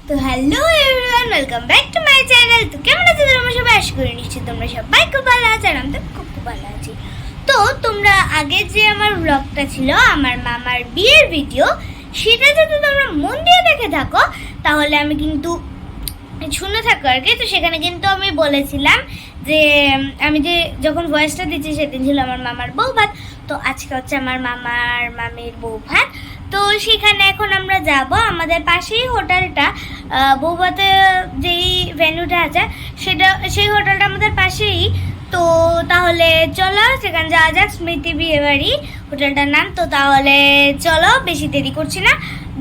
তো hello everyone, welcome back to my channel. তো কেমন আছো তোমরা সবাই? আশা করি নিশ্চয়ই তোমরা সবাই খুব ভালো আছো, আর আমি তো খুব ভালো আছি। তো তোমরা আগে যে আমার ব্লগটা ছিল আমার মামার বিয়ের ভিডিও, সেটা যদি তোমরা মন দিয়ে দেখে থাকো তাহলে আমি কিন্তু শুনে থাকো আর কি। তো সেখানে কিন্তু আমি বলেছিলাম যে আমি যে যখন ভয়েসটা দিচ্ছি সেদিন ছিল আমার মামার বউ ভাত, তো আজকে হচ্ছে আমার মামার মামির বউ ভাত। তো সেখানে এখন আমরা যাব, আমাদের পাশেই হোটেলটা, বউভাতে যেই ভেন্যুটা আছে সেই হোটেলটা আমাদের পাশেই। তো তাহলে চলো সেখানে যাওয়া যাক, স্মৃতি বিয়ে বাড়ি হোটেলটার নাম। তো তাহলে চলো, বেশি দেরি করছি না,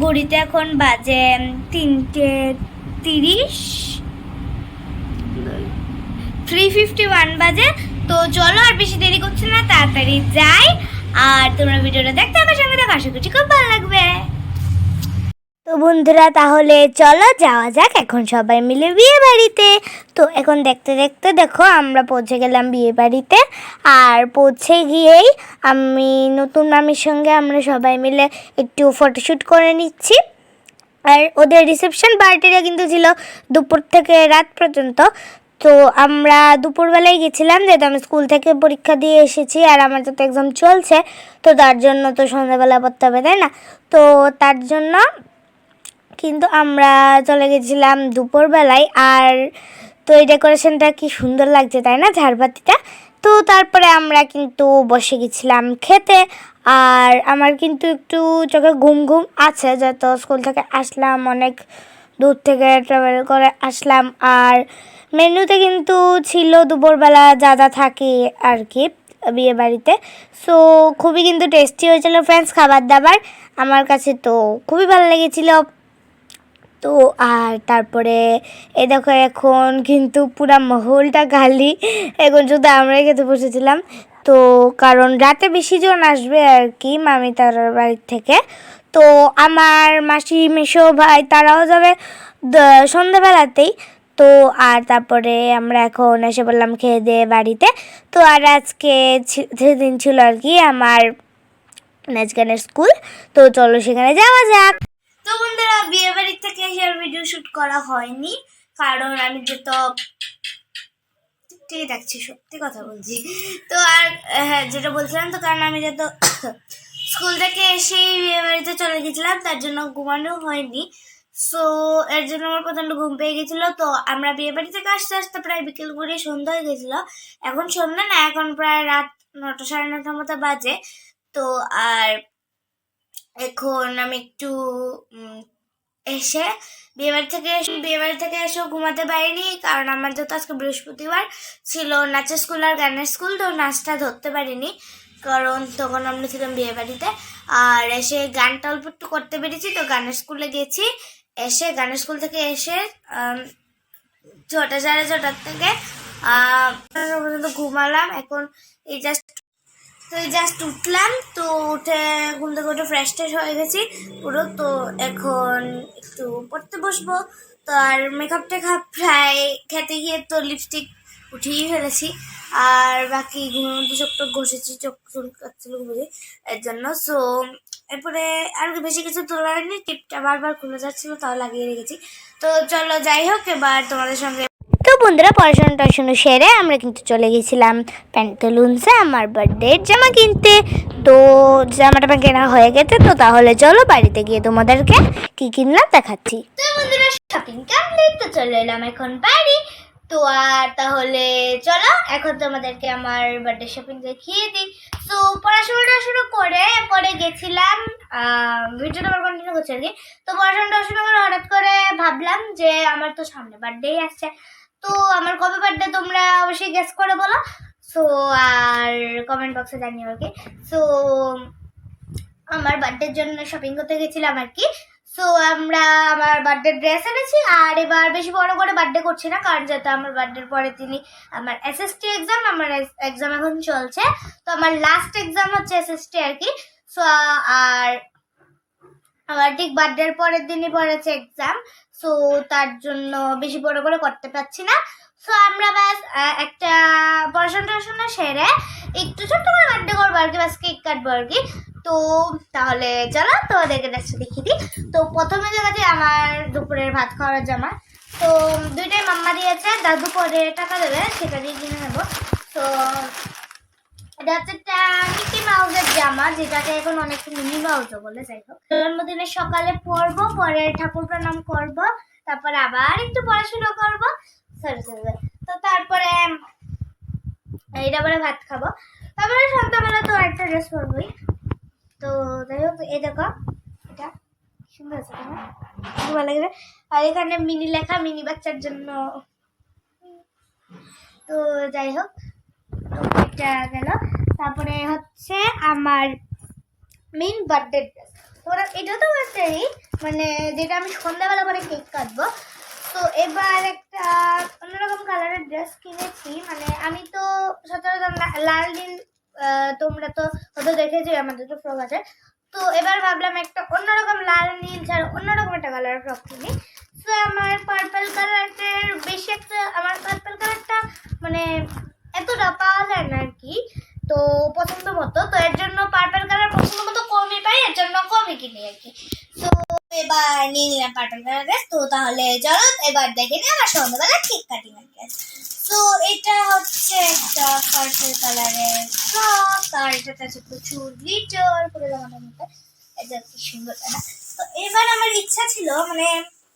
ঘড়িতে এখন বাজে 3:30, 3:51 বাজে। তো চলো আর বেশি দেরি করছি না, তাড়াতাড়ি যাই। আর তোমরা ভিডিওটা দেখতে থাকো, সঙ্গে দেখো, আশা করছি খুব ভালো লাগবে। তো বন্ধুরা তাহলে চলো যাওয়া যাক এখন সবাই মিলে বিয়ে বাড়িতে। তো এখন দেখতে দেখতে দেখো আমরা পৌঁছে গেলাম বিয়ে বাড়িতে। আর পৌঁছে গিয়েই আমি নতুন মামির সঙ্গে আমরা সবাই মিলে একটু ফটোশ্যুট করে নিচ্ছি। আর ওদের রিসেপশন পার্টিটা কিন্তু ছিল দুপুর থেকে রাত পর্যন্ত। তো আমরা দুপুরবেলায় গেছিলাম, যেহেতু আমি স্কুল থেকে পরীক্ষা দিয়ে এসেছি আর আমার তো এক্সাম চলছে, তো তার জন্য তো সন্ধ্যাবেলা পড়তে হবে, তাই না? তো তার জন্য কিন্তু আমরা চলে গেছিলাম দুপুরবেলায়। আর তো এই ডেকোরেশনটা কি সুন্দর লাগছে, তাই না, ঝাড়বাতিটা। তো তারপরে আমরা কিন্তু বসে গেছিলাম খেতে। আর আমার কিন্তু একটু চোখে ঘুম ঘুম আছে, যত স্কুল থেকে আসলাম, অনেক দূর থেকে ট্রাভেল করে আসলাম। আর মেনুতে কিন্তু ছিল দুপুরবেলা যা যা থাকে আর কি বিয়ে বাড়িতে। সো খুবই কিন্তু টেস্টি হয়েছিল ফ্রেন্ডস খাবার দাবার, আমার কাছে তো খুবই ভালো লেগেছিলো। তো আর তারপরে এই দেখো এখন কিন্তু পুরা মহলটা খালি, এখন শুধু আমরাই খেতে বসেছিলাম। তো কারণ রাতে বেশি জন আসবে আর কি মামি তার বাড়ির থেকে। তো আমার মাসি মেসো ভাই তারাও যাবে সন্ধ্যাবেলাতেই। তো আর তারপরে আমরা এখন এসে বললাম খেয়ে দিয়ে বাড়িতে। তো আর আজকে সেদিন ছিল আর কি আমার নাচ গানের স্কুল। তো চলো সেখানে যাওয়া যাক। তো বন্ধুরা বিয়ে বাড়ির থেকে হেয়ার ভিডিও শুট করা হয়নি, কারণ আমি তো ঠিক রাখছি, সত্যি কথা বলছি। তো আর হ্যাঁ, যেটা বলছিলাম, তো কারণ আমি যত স্কুল থেকে এসেই বিয়ে বাড়িতে চলে গেছিলাম, তার জন্য ঘুমানো হয়নি। সো এর জন্য আমার প্রচণ্ড ঘুম পেয়ে গেছিলো। তো আমরা বিয়ে বাড়ি থেকে আসতে আসতে প্রায় বিকেল করে সন্ধ্যা হয়ে গেছিলো। এখন সন্ধ্যা না, এখন প্রায় রাত 9টা, 9:30 মতো বাজে। তো আর এখন আমি একটু এসে বিয়ে বাড়ি থেকে এসেও ঘুমাতে পারিনি, কারণ আমাদের তো আজকে বৃহস্পতিবার ছিল নাচের স্কুল আর গানের স্কুল। তো নাচটা ধরতে পারিনি, কারণ তখন আমরা ছিলাম বিয়ে বাড়িতে। আর এসে গানটা অল্প একটু করতে পেরেছি। তো গানের স্কুলে গেছি, এসে গানের স্কুল থেকে এসে 6টা, 6:30 থেকে পর্যন্ত ঘুমালাম। এখন এই জাস্ট উঠলাম। তো উঠে ঘুম থেকে উঠে ফ্রেশ ট্রেশ হয়ে গেছি পুরো। তো এখন একটু পড়তে বসবো। তো আর মেকআপ টেকআপ প্রায় খেতে গিয়ে তো লিপস্টিক উঠিয়েই ফেলেছি। আর বাকি ঘুমের মধ্যে চোখ টোক ঘষেছি, চোখ চুলকাচ্ছিল বুঝি এর জন্য। সো এরপরে আর বেশি কিছু তোলা হয়নি, টিপটা বারবার খুলে যাচ্ছিলো, তাও লাগিয়ে রেখেছি। তো চলো যাই হোক, এবার তোমাদের সঙ্গে। তো বন্ধুরা পড়াশোনা সেরে আমরা কিন্তু চলে গেছিলাম প্যান্টালুন্সে আমার বার্থডের জামা কিনতে। তো জামাটা কেনা হয়ে গেছে। তো তাহলে চলো বাড়িতে গিয়ে তোমাদেরকে কি কিনলাম দেখাচ্ছি। তো বন্ধুরা শপিং কমপ্লিট, তো চলে এলাম এখন বাড়ি। তো আর তাহলে চলো এখন তোমাদেরকে আমার বার্থডে শপিং দেখিয়ে দিই। তো পড়াশোনাটা শুরু করে পরে গেছিলাম, ভিডিওটা আবার কন্টিনিউ করছি আর কি। তো পড়াশোনা করে হঠাৎ করে ভাবলাম যে আমার তো সামনে বার্থডে আসছে, তো আমার কবে বার্থডে তোমরা অবশ্যই গেস করে বলো। সো আর কমেন্ট বক্সে জানিও আর কি। সো আমার বার্থডের জন্য শপিং করতে গেছিলাম আর কি। সো আমরা আমার বার্থডে ড্রেস এনেছি। আর এবার বেশি বড় করে বার্থডে করছি না, কারণ যেহেতু আমার বার্থডের পরে আমার এসএসটি এক্সাম, আমার এক্সাম এখন চলছে। তো আমার লাস্ট এক্সাম হচ্ছে এসএসটি আর কি। সো আর আমার ঠিক বার্থডের পরের দিনই পড়েছে এক্সাম, সো তার জন্য বেশি বড় করে করতে পারছি না। সো আমরা ব্যাস একটা পড়াশোনা সেরে একটু ছোট্ট করে বার্থডে করবো আর কি, ব্যাস কেক কাটবো আর কি। তো তাহলে চলো তোমাদেরকে দেখিয়ে দিই। তো প্রথমে দেখাচ্ছি আমার দুপুরের ভাত খাওয়ার জামা। তো দুইটাই মাম্মা দিয়েছে, দাদু পরে টাকা দেবে, সেটা দিয়ে কিনে নেবো। তো এটা হচ্ছে একটা মিকি মাউসের জামা, যেটাকে এখন অনেক মিনি মাউসও বলে। যাই হোক, জন্মদিনের সকালে পরবো, পরে ঠাকুর প্রণাম করবো, তারপরে আবার একটু পড়াশোনা করবো, সরি সরি, তো তারপরে এইটা পরে ভাত খাবো, তারপরে সন্ধ্যাবেলা তো একটা ড্রেস পরবোই। তো যাই হোক, এই দেখো এটা সুন্দর আছে, তোমার ভালো লাগে। আর এখানে মিনি লেখা, মিনি বাচ্চার জন্য। তো যাই হোক, এটা গেল। তারপরে হচ্ছে আমার মেইন বার্থডে ড্রেস। তোমরা এটা তো বার্থডে, মানে যেটা আমি সন্ধ্যাবেলা পরে কেক কাটবো। তো এবার একটা অন্যরকম কালারের ড্রেস কিনেছি, মানে আমি তো সচরাচর লাল নীল, তোমরা তো হয়তো দেখেছো আমাদের তো ফ্রক আছে। তো এবার ভাবলাম একটা অন্যরকম লাল নীল ছাড়া অন্যরকম একটা কালারের ফ্রক কিনি। তো আমার পার্পল কালারের বেশি একটা, আমার পার্পল কালারটা মানে এতটা পাওয়া যায় না আর কি, তো পছন্দ মতো। তো এর জন্য পার্পল কালার পছন্দ মতো কমই পাই, এর জন্য কমই কিনি আর কি। তো এবার নিয়ে নিলাম পার্পল কালার ড্রেস। তো তাহলে চলো এবার দেখে নিই আমার সন্ধ্যাবেলা কেক কাটিং এর ড্রেস। তো এটা হচ্ছে একটা পার্পল কালারের ফ্রক, আর এটাতে আছে প্রচুর গ্লিটার করে লাগানোর মতো, এটা কি সুন্দর না। তো এবার আমার ইচ্ছা ছিল মানে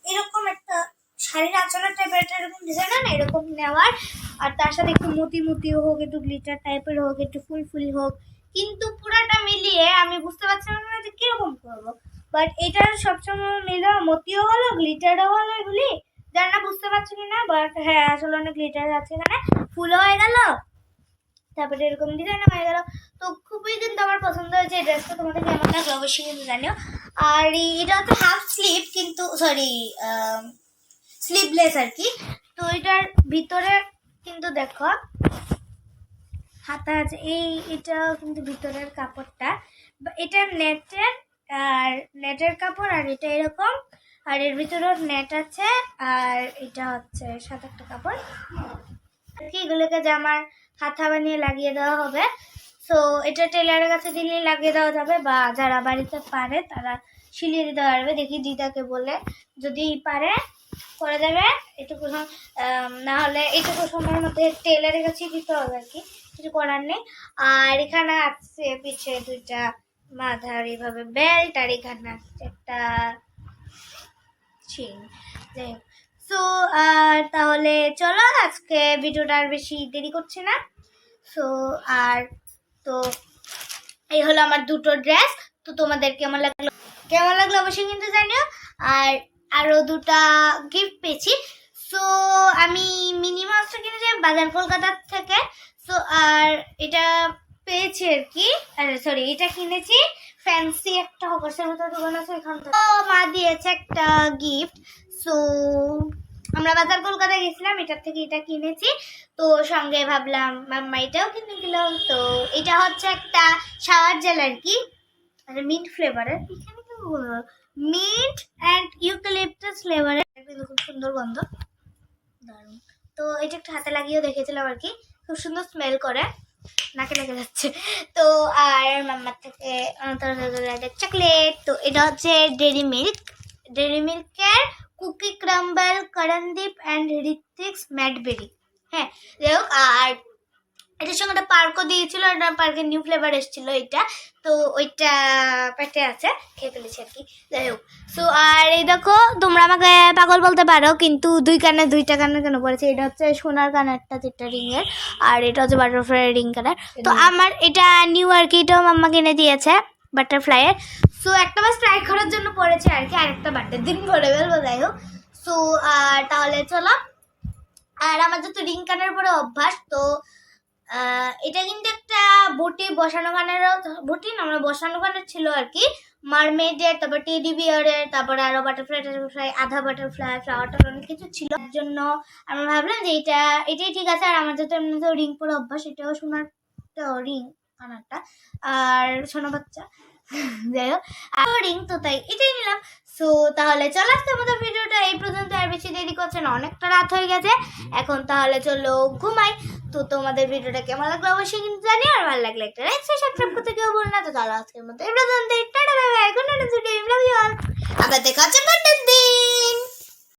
এরকম একটা শাড়ির আঁচলের টাইপের একটা এরকম ডিজাইন না এরকম নেওয়ার, আর তার সাথে একটু মতি মতিও হোক, একটু গ্লিটার টাইপের হোক, একটু ফুল ফুল হোক, কিন্তু পুরাটা মিলিয়ে আমি বুঝতে পারছিলাম না যে কিরকম করবো। বাট এটা সবসময় মিলে মতিও হলো, গ্লিটারও হলো, এগুলি যার না বুঝতে পারছি না। বাট হ্যাঁ, আসলে অনেক গ্লিটার আছে এখানে, ফুলও হয়ে গেল, তারপরে এরকম ডিজাইন হয়ে গেল। তো খুবই কিন্তু আমার পছন্দ হয়েছে এই ড্রেসটা, তোমাদের কেমন লাগলো অবশ্যই কিন্তু জানিও। আর এটা হচ্ছে হাফ স্লিভ, কিন্তু সরি স্লিভলেস আর কি। তো এটার ভিতরে কিন্তু দেখো হাতা আছে, এটা কিন্তু ভিতরের কাপড়টা, এটা নেটের, আর নেটের কাপড়, আর এটা এরকম, আর এর ভিতরেও নেট আছে, আর এটা হচ্ছে সাদা একটা কাপড় আর কি। এগুলোকে জামার হাতা বানিয়ে লাগিয়ে দেওয়া হবে। সো এটা টেলারের কাছে দিলে লাগিয়ে দেওয়া যাবে, বা যারা বাড়িতে পারে তারা সিলিয়ে দিতে পারবে। দেখি দিদাকে বলে যদি পারে করে দেবে এটুকু, না হলে এইটুকু সময়ের মধ্যে টেলারের কাছে দিতে হবে আর কি, কিছু করার নেই। আর এখানে আছে পিছে দুইটা মাথার এইভাবে বেল্ট, আর এখানে আছে একটা চেন। যাই হোক, সো আর তাহলে চলো আজকে ভিডিওটা আর বেশি দেরি করছে না। সো আর তো এই হলো আমার দুটো ড্রেস। তো তোমাদের কেমন লাগলো অবশ্যই কিন্তু জানিও। আর আরো দুটা গিফট পেয়েছি। সো আমি মিনি মাউসটা কিনেছি বাজার কলকাতার থেকে। সো আর এটা পেয়েছি আর কি, সরি এটা কিনেছি ফ্যান্সি একটা হকার্সের মতো দোকান আছে এখান থেকে, মা দিয়েছে একটা গিফট। সো আমরা বাজার কলকাতায় গেছিলাম, এটার থেকে এটা কিনেছি। তো সঙ্গে ভাবলাম মাম্মা এটাও কিনে দিলাম। তো এটা হচ্ছে একটা শাওয়ার জেল আর কি, মিন্ট ফ্লেভারের, এখানে কি মিন্ট অ্যান্ড ইউক্যালিপটাস ফ্লেভারের, কিন্তু খুব সুন্দর গন্ধ, দারুণ। তো এটা একটা হাতে লাগিয়েও দেখেছিলাম আর কি, খুব সুন্দর স্মেল করে, নাকে লেগে যাচ্ছে। তো আর মাম্মার থেকে চকলেট। তো এটা হচ্ছে dairy মিল্কের cookie crumble Karandeep and ঋত্বিক্স ম্যাডবেরি। হ্যাঁ, যাই হোক, আর এটার সঙ্গে একটা পার্কও দিয়েছিল, এটা পার্কের নিউ ফ্লেভার এসেছিল এটা। তো ওইটা পেটে আছে, খেয়ে ফেলেছি আর কি। যাই হোক, সো আর এই দেখো তোমরা আমাকে পাগল বলতে পারো, কিন্তু দুইটা কানে কেন পড়েছে? এটা হচ্ছে সোনার কানেরটা, যেটা রিংয়ের, আর এটা হচ্ছে বাটারফ্লাই রিং কানের। তো আমার এটা নিউ আর কি, এটাও মাম্মা কিনে দিয়েছে বাটারফ্লাইয়ের। সো একটা বাস ট্রাই করার জন্য পড়েছে আর কি, আরেকটা বার্থডের দিন পরে ফেলবো। যাই হোক, সো আর তাহলে চলো। আর আমার যত রিং কানের পরে অভ্যাস, তো এটা কিন্তু একটা বুটি বসানো গানের ছিল আর কি, মারমেডের, তারপর টেডি বিয়ারের, তারপরে আরো বাটারফ্লাই, আধা বাটারফ্লাই, ফ্লাওয়ারটা অনেক কিছু ছিল। তার জন্য আমরা ভাবলাম যে এটাই ঠিক আছে। আর আমার যেহেতু এমনিতেও রিং পরে অভ্যাস, এটাও সোনার রিং কানারটা, আর সোনা বাচ্চা। যাই হোক রিং তো তাই এটাই নিলাম। সো তাহলে চলো আজকে আমাদের ভিডিওটা এই পর্যন্ত, আর বেশি দেরি করছে না, অনেকটা রাত হয়ে গেছে এখন, তাহলে চলো ঘুমাই। তো তোমাদের ভিডিওটা কেমন লাগলো অবশ্যই কিন্তু জানি, আর ভালো লাগলে একটা লাইক সাবস্ক্রাইব করতে কেউ বল না। তো চলো আজকের মতো এই পর্যন্ত, ta-ta bye bye, good night, love you all, আবার দেখা হচ্ছে পরের দিন।